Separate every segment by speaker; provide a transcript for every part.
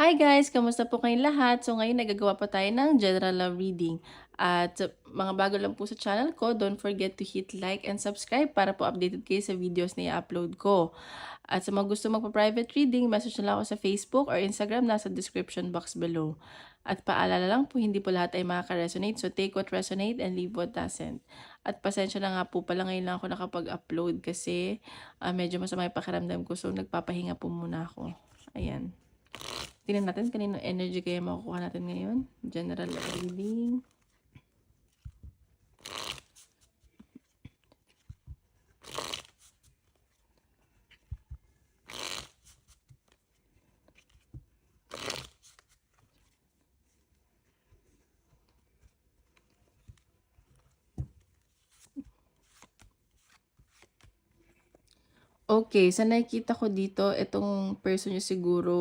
Speaker 1: Hi guys! Kamusta po kayong lahat? So ngayon nagagawa pa tayo ng general love reading. At sa mga bago lang po sa channel ko, don't forget to hit like and subscribe para po updated kayo sa videos na i-upload ko. At sa mga gusto magpa-private reading, message na lang ako sa Facebook or Instagram, nasa description box below. At paalala lang po, hindi po lahat ay makaka-resonate. So take what resonate and leave what doesn't. At pasensya na nga po pala ngayon lang ako nakapag-upload kasi medyo masama yung pakiramdam ko. So nagpapahinga po muna ako. Ayan. Tingnan natin kanino energy kaya makukuha natin ngayon. General reading. Okay, sa nakikita ko dito, itong person nyo siguro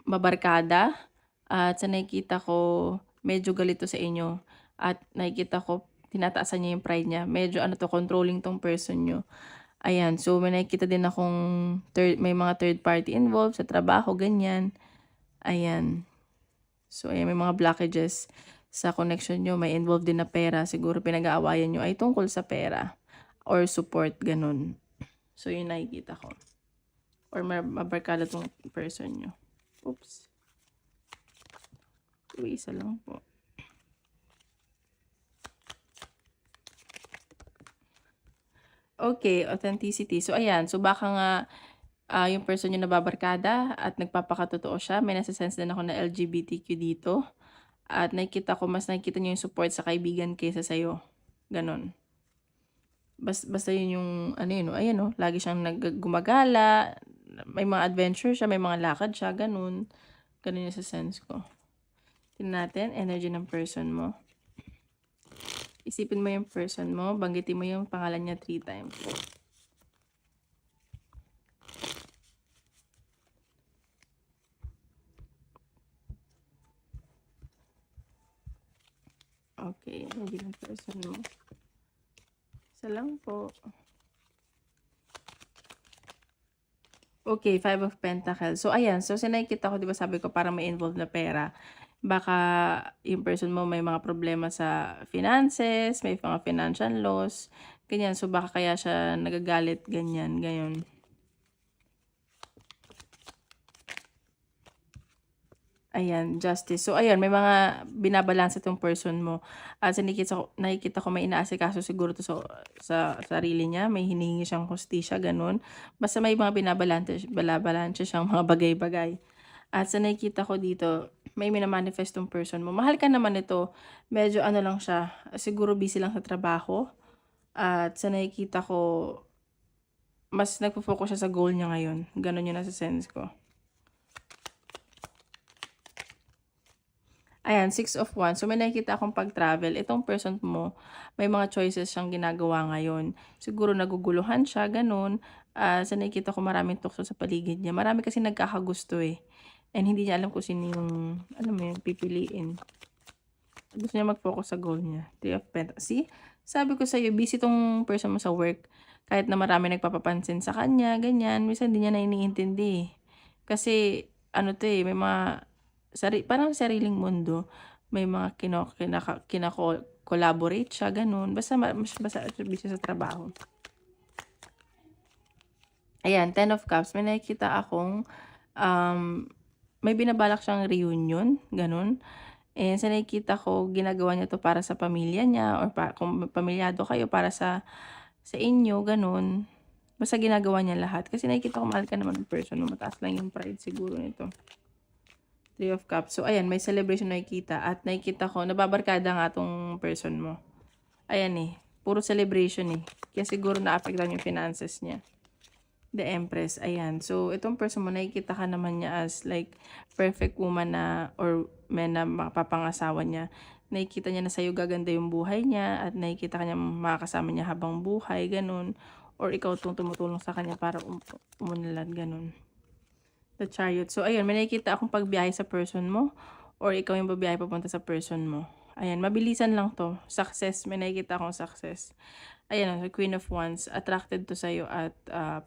Speaker 1: mabarkada. At sa nakikita ko, medyo galito sa inyo. At nakikita ko, tinataasan niya yung pride niya. Medyo ano to, controlling tong person nyo. Ayan, so may nakikita din akong may mga third party involved sa trabaho, ganyan. Ayan. So, ayan, may mga blockages sa connection nyo. May involved din na pera. Siguro pinag-aawayan nyo ay tungkol sa pera or support, ganun. So, yun nakikita ko. Or mabarkada tong person nyo. Oops. Isa lang po. Okay, authenticity. So, ayan. So, baka nga yung person nyo nababarkada at nagpapakatotoo siya. May nasa-sense din ako na LGBTQ dito. At nakikita ko, mas nakikita nyo yung support sa kaibigan kaysa sa'yo. Ganon. Basta yun yung, ano yun, ayan o, lagi siyang gumagala, may mga adventure siya, may mga lakad siya, ganun. Ganun yung sa sense ko. Tingnan natin, energy ng person mo. Isipin mo yung person mo, banggitin mo yung pangalan niya 3 times. Okay, energy ng person mo. Isa lang po. Okay, 5 of Pentacles. So, ayan. So, nakikita ko, di ba sabi ko, parang may involved na pera. Baka yung person mo may mga problema sa finances, may mga financial loss, ganyan. So, baka kaya siya nagagalit, ganyan, gayon. Ayan, justice. So, ayan, may mga binabalanse itong person mo. At nakikita ko may inaasikaso siguro to sa sarili niya. May hinihingi siyang hustisya, ganun. Basta may mga binabalanse siyang mga bagay-bagay. At sa nakikita ko dito, may minamanifest tong person mo. Mahal ka naman ito. Medyo ano lang siya, siguro busy lang sa trabaho. At sa nakikita ko, mas nagpo-focus siya sa goal niya ngayon. Ganun yung nasa sense ko. Ayan, 6 of Wands. So, may nakikita akong pag-travel. Itong person mo, may mga choices siyang ginagawa ngayon. Siguro naguguluhan siya, ganun. Sa nakikita ko maraming tukso sa paligid niya. Marami kasi nagkakagusto eh. And hindi niya alam kung sino yung, alam mo yung pipiliin. Gusto niya mag-focus sa goal niya. 3 of Pentacles. See? Sabi ko sa'yo, busy tong person mo sa work. Kahit na marami nagpapapansin sa kanya, ganyan. Minsan hindi niya na iniintindi eh. Kasi, ano to eh, may mga parang sariling mundo. May mga collaborate siya, ganun. Basta busy sa trabaho. Ayan, 10 of Cups. May nakikita akong may binabalak siyang reunion, ganun. And sa nakikita ko, ginagawa niya to para sa pamilya niya or kung pamilyado kayo para sa inyo, ganun. Basta ginagawa niya lahat. Kasi nakikita ko mahal ka naman ng person. Mataas lang yung pride siguro nito. 3 of Cups. So, ayan, may celebration nakikita. At nakikita ko, nababarkada nga tong person mo. Ayan eh, puro celebration eh. Kaya siguro na-affectan yung finances niya. The Empress, ayan. So, itong person mo, nakikita ka naman niya as like perfect woman na or man na mapapangasawa niya. Nakikita niya na sa'yo gaganda yung buhay niya at nakikita ka niya makakasama niya habang buhay, ganun. Or ikaw itong tumutulong sa kanya para umunlad, ganun. The Chariot. So, ayun, may nakikita akong pagbiyahe sa person mo or ikaw yung babiyahe papunta sa person mo. Ayan, mabilisan lang to. Success, may nakikita akong success. Ayan, Queen of Wands, attracted to sa'yo at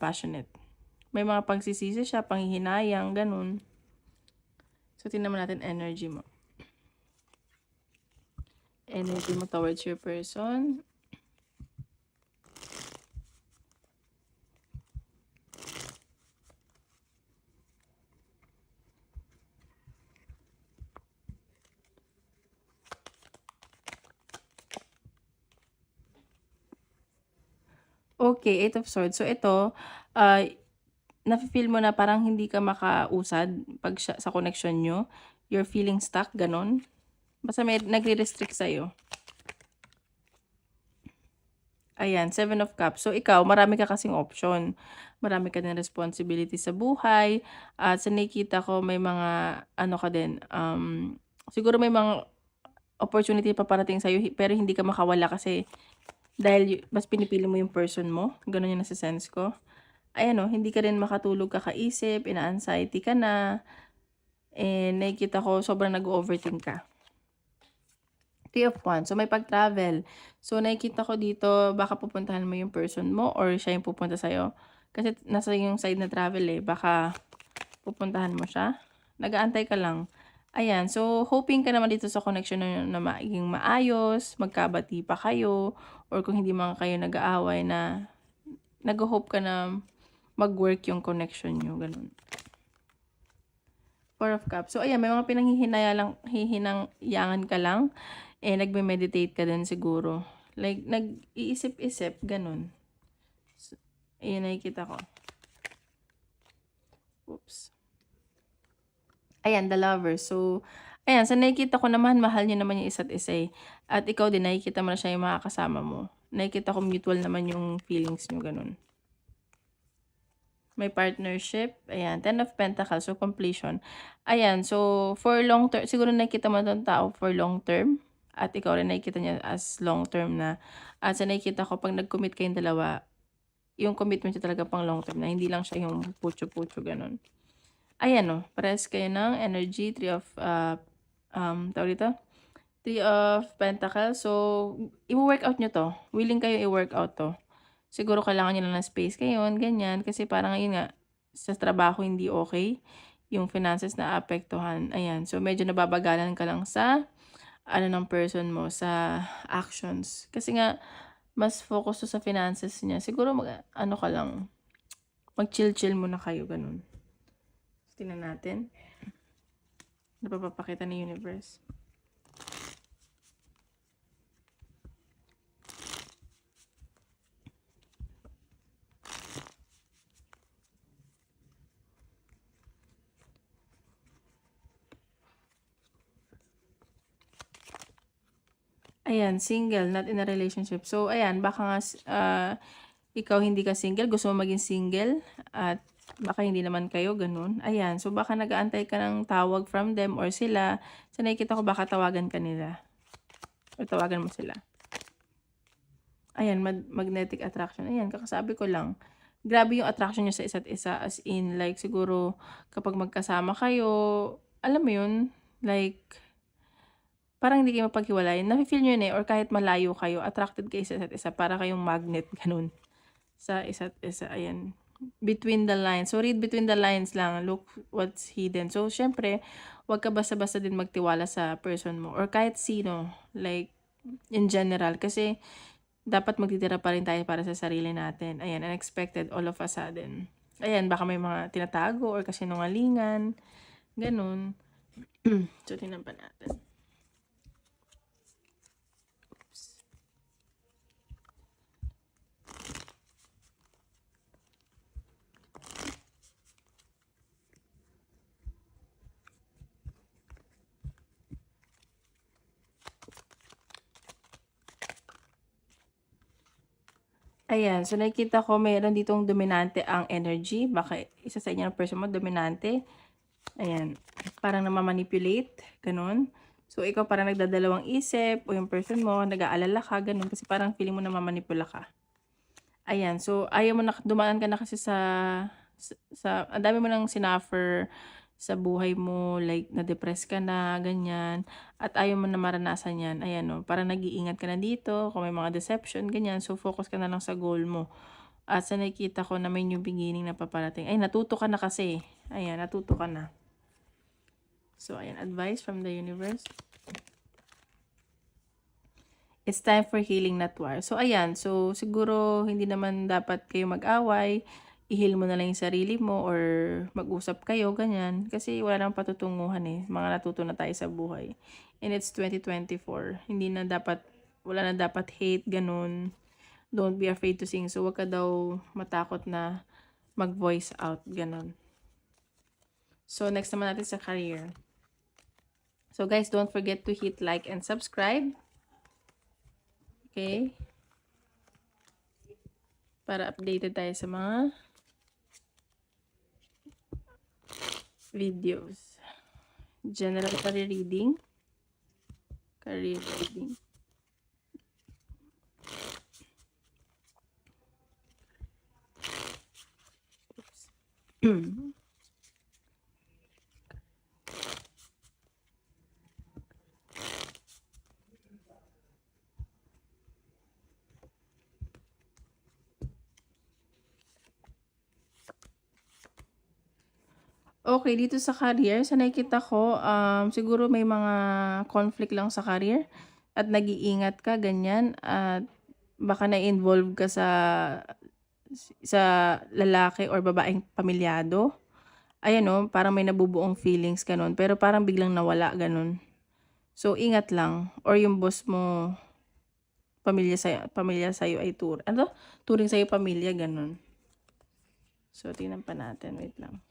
Speaker 1: passionate. May mga pagsisisi siya, panghihinayang, ganun. So, tingnan naman natin energy mo. Energy mo towards your person. Okay, Eight of Swords. So, ito, nafe-feel mo na parang hindi ka makausad pag sa connection nyo. You're feeling stuck, ganon. Basta may nagre-restrict sa'yo. Ayan, Seven of Cups. So, ikaw, marami ka kasing option. Marami ka din responsibility sa buhay. At sa nakikita ko, may mga, ano ka din, siguro may mga opportunity pa parating sa'yo, pero hindi ka makawala kasi dahil mas pinipili mo yung person mo. Ganun yung nasa-sense ko. Ayan o, hindi ka rin makatulog kakaisip, ina-anxiety ka na, and nakikita ko sobrang nag-overthink ka. Three of Wands. So, may pag-travel. So, nakikita ko dito, baka pupuntahan mo yung person mo or siya yung pupunta sa'yo. Kasi nasa yung side na travel eh, baka pupuntahan mo siya. Nag-aantay ka lang. Ayan, so hoping ka naman dito sa connection na maging maayos, magkabati pa kayo, or kung hindi man kayo nag-aaway na nag-hope ka na mag-work yung connection nyo, ganun. Four of Cups. So, ayan, may mga hihinangyangan ka lang, nagme-meditate ka din siguro. Like, nag-iisip-isip, ganun. So, ayan, nakikita ko. Oops. Ayan, the lover. So, ayan, sa nakikita ko naman, mahal niyo naman yung isa't isa eh. At ikaw din, nakikita mo na siya yung makakasama mo. Nakikita ko mutual naman yung feelings niyo, ganun. May partnership. Ayan, Ten of Pentacles. So, completion. Ayan, so, for long term, siguro nakikita mo itong tao for long term. At ikaw rin nakikita niya as long term na. At sa nakikita ko, pag nag-commit kayong dalawa, yung commitment niya talaga pang long term na. Hindi lang siya yung pucho-pucho, ganun. Ayan o, parehas kayo ng energy, tawag dito? Three of Pentacles. So, i-workout nyo to. Willing kayo i-workout to. Siguro kailangan nyo lang ng space ngayon, ganyan. Kasi parang ngayon nga, sa trabaho hindi okay. Yung finances na apektuhan. Ayan. So, medyo nababagalan ka lang sa, ng person mo, sa actions. Kasi nga, mas focus to sa finances niya. Siguro, ka lang, mag-chill-chill muna kayo, ganun. Tingnan natin. Ano pa papakita ni universe? Ayan, single, not in a relationship. So, ayan, baka nga ikaw hindi ka single, gusto mo maging single, at baka hindi naman kayo, ganun. Ayan, so baka nag-aantay ka ng tawag from them or sila. So, nakikita ko baka tawagan ka nila. O tawagan mo sila. Ayan, magnetic attraction. Ayan, kakasabi ko lang. Grabe yung attraction nyo sa isa't isa, as in, like, siguro, kapag magkasama kayo, alam mo yun, like, parang hindi kayo mapaghiwalay. Nafe-feel nyo yun eh, or kahit malayo kayo, attracted kayo sa isa't isa, para kayong magnet, ganun, sa isa't isa. Ayan. Between the lines. So, read between the lines lang. Look what's hidden. So, syempre, wag ka basta-basta din magtiwala sa person mo, or kahit sino, like, in general. Kasi, dapat magtitira pa rin tayo para sa sarili natin. Ayan, unexpected, all of a sudden. Ayan, baka may mga tinatago or kasinungalingan. Ganun. So, tingnan pa natin. Oops. Ayan, so nakikita ko mayroon ditong dominante ang energy. Baka isa sa inyo ng person mo, dominante. Ayan, parang namamanipulate, ganun. So, ikaw parang nagdadalawang isip, o yung person mo, nag-aalala ka, ganun. Kasi parang feeling mo na mamanipula ka. Ayan, so ayaw mo na, dumaan ka na kasi ang dami mo nang sinuffer sa buhay mo, like, na-depress ka na, ganyan, at ayaw mo na maranasan yan. Ayan, no, parang nag-iingat ka na dito, kung may mga deception, ganyan, so focus ka na lang sa goal mo. At sa nakikita ko na may new beginning na paparating. Ay, natuto ka na kasi. Ayan, natuto ka na. So, ayan, advice from the universe. It's time for healing, not war. So, ayan. So, siguro, hindi naman dapat kayo mag-away. I-heal mo na lang yung sarili mo or mag-usap kayo, ganyan. Kasi wala namang patutunguhan eh. Mga natuto na tayo sa buhay. And it's 2024. Hindi na dapat, wala na dapat hate, ganun. Don't be afraid to sing. So, wag ka daw matakot na mag-voice out, ganun. So, next naman natin sa career. So, guys, don't forget to hit like and subscribe. Okay? Para updated tayo sa mga videos. General career reading. Career reading. Oops. Okay, dito sa career, sa nakikita ko, siguro may mga conflict lang sa career at nag-iingat ka, ganyan. At baka na-involve ka sa lalaki or babaeng pamilyado. Ayan o, parang may nabubuong feelings, ganun. Pero parang biglang nawala, ganun. So, ingat lang. Or yung boss mo, pamilya sa'yo ay turing sa'yo pamilya, ganun. So, tingnan pa natin. Wait lang.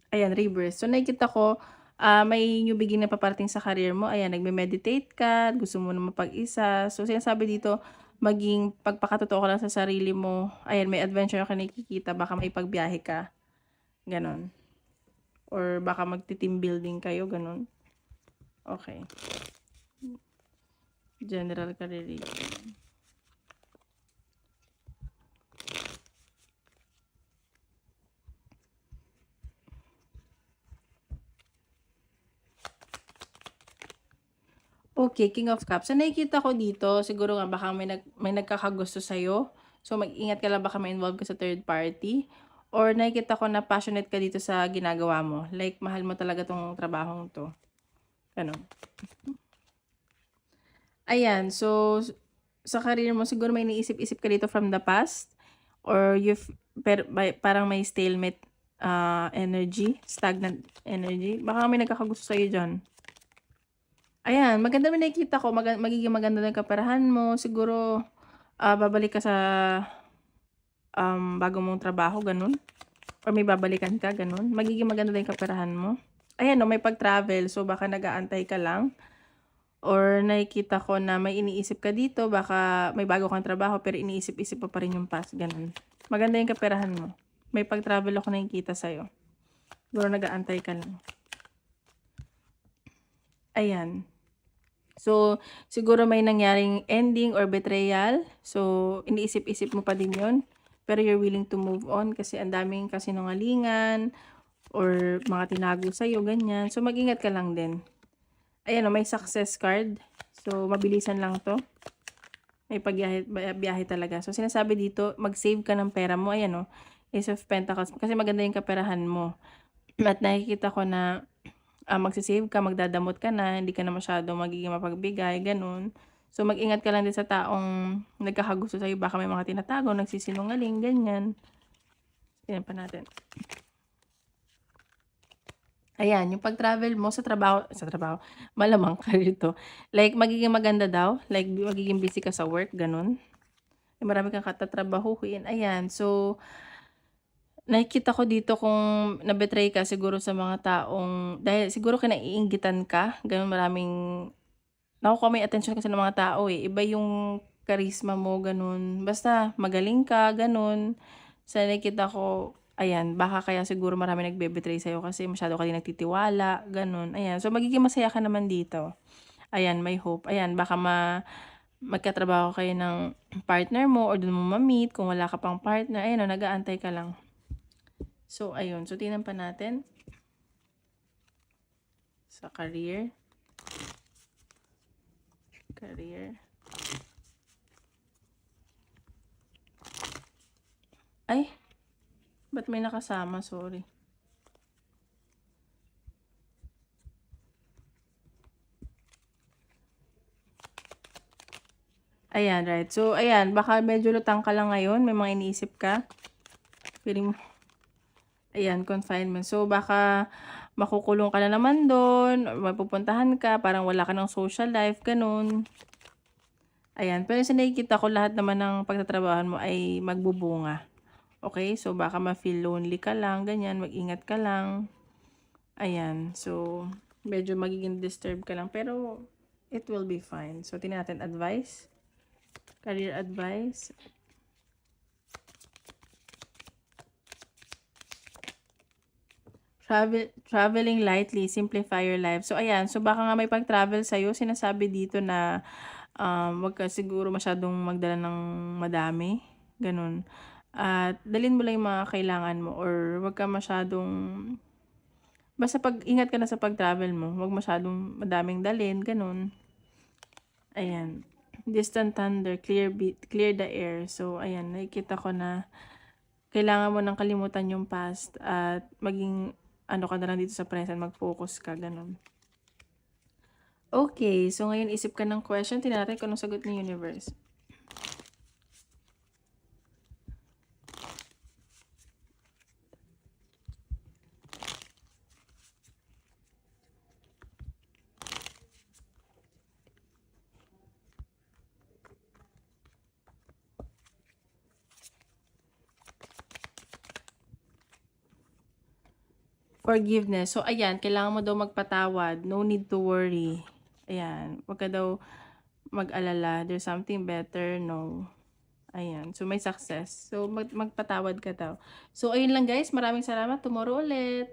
Speaker 1: Ayan, reverse. So, nakikita ko, may new beginning na paparating sa career mo. Ayan, nagme-meditate ka, gusto mo na mapag-isa. So, sinasabi dito, maging pagpakatotoo ka lang sa sarili mo. Ayan, may adventure ka nakikita, baka may pagbiyahe ka. Ganon. Or baka magti-team building kayo, ganon. Okay. General career. Okay, King of Cups. So, nakikita ko dito, siguro nga baka may nagkakagusto sa'yo. So, mag-ingat ka lang baka ma-involve ka sa third party. Or nakikita ko na passionate ka dito sa ginagawa mo. Like, mahal mo talaga tong trabahong to. Ano? Ayan, so, sa career mo, siguro may iniisip-isip ka dito from the past. Or parang may stalemate energy, stagnant energy. Baka may nagkakagusto sa'yo dyan. Ayan, maganda rin nakikita ko, magiging maganda na yung kaperahan mo. Siguro, babalik ka sa bago mong trabaho, ganun. Or may babalikan ka, ganun. Magiging maganda na yung kaperahan mo. Ayan, no, may pag-travel. So, baka nag-aantay ka lang. Or nakikita ko na may iniisip ka dito. Baka may bago kang trabaho, pero iniisip-isip pa rin yung past, ganun. Maganda yung kaperahan mo. May pag-travel ako nakikita sa'yo. Siguro nag-aantay ka lang. Ayan. So, siguro may nangyaring ending or betrayal. So, iniisip-isip mo pa din yun. Pero you're willing to move on kasi ang daming kasinungalingan or mga tinago sa'yo, ganyan. So, mag-ingat ka lang din. Ayan o, may success card. So, mabilisan lang to. May biyahe talaga. So, sinasabi dito, mag-save ka ng pera mo. Ayan o, Ace of Pentacles. Kasi maganda yung kaperahan mo. At nakikita ko na magsisave ka, magdadamot ka na, hindi ka na masyado magiging mapagbigay, ganun. So, mag-ingat ka lang din sa taong nagkakagusto sa'yo. Baka may mga tinatago, nagsisinungaling, ganyan. Tingnan pa natin. Ayan, yung pag-travel mo sa trabaho, malamang ka rito. Like, magiging maganda daw. Like, magiging busy ka sa work, ganun. Marami kang katatrabahuhin. Ayan, so, nakikita ko dito kung na-betray ka siguro sa mga taong dahil siguro kinaiinggitan ka, gano'n maraming nakukuha mo yung atensyon kasi ng mga tao, eh. Iba yung charisma mo, gano'n. Basta magaling ka, gano'n. Sa nakikita ko, ayan, baka kaya siguro maraming nagbe-betray sa'yo kasi masyado ka din nagtitiwala, gano'n. Ayan, so magiging masaya ka naman dito. Ayan, may hope. Ayan, baka magkatrabaho kayo ng partner mo or dun mo ma-meet kung wala ka pang partner. Ayan, nag-aantay ka lang. So, ayun. So, tingnan pa natin. Sa career. Ay, ba't may nakasama? Sorry. Ayan, right. So, ayan, baka medyo lutang ka lang ngayon, may mga iniisip ka. Feeling mo ayan, confinement. So, baka makukulong ka na naman dun or mapupuntahan ka, parang wala ka ng social life, gano'n. Ayan, pero sa nakikita ko lahat naman ng pagtatrabahuhan mo ay magbubunga. Okay, so baka ma-feel lonely ka lang, ganyan, mag-ingat ka lang. Ayan, so medyo magiging disturb ka lang, pero it will be fine. So, tingnan natin advice, career advice. Traveling lightly, simplify your life. So, ayan. So, baka nga may pag-travel sa'yo. Sinasabi dito na, wag ka siguro masyadong magdala ng madami, gano'n. At dalhin mo lang yung mga kailangan mo or wag ka masyadong basta ingat ka na sa pag-travel mo. Wag masyadong madaming dalhin, gano'n. Ayan. Distant thunder, clear the air. So, ayan, nakikita ko na kailangan mo ng kalimutan yung past at maging ano ka na lang dito sa present, mag-focus ka, gano'n. Okay, so ngayon isip ka ng question, tingnan natin kung anong sagot ni universe. Forgiveness. So, ayan, kailangan mo daw magpatawad. No need to worry. Ayan, wag ka daw mag-alala. There's something better, no. Ayan, so may success. So, magpatawad ka daw. So, ayun lang guys. Maraming salamat. Tomorrow ulit.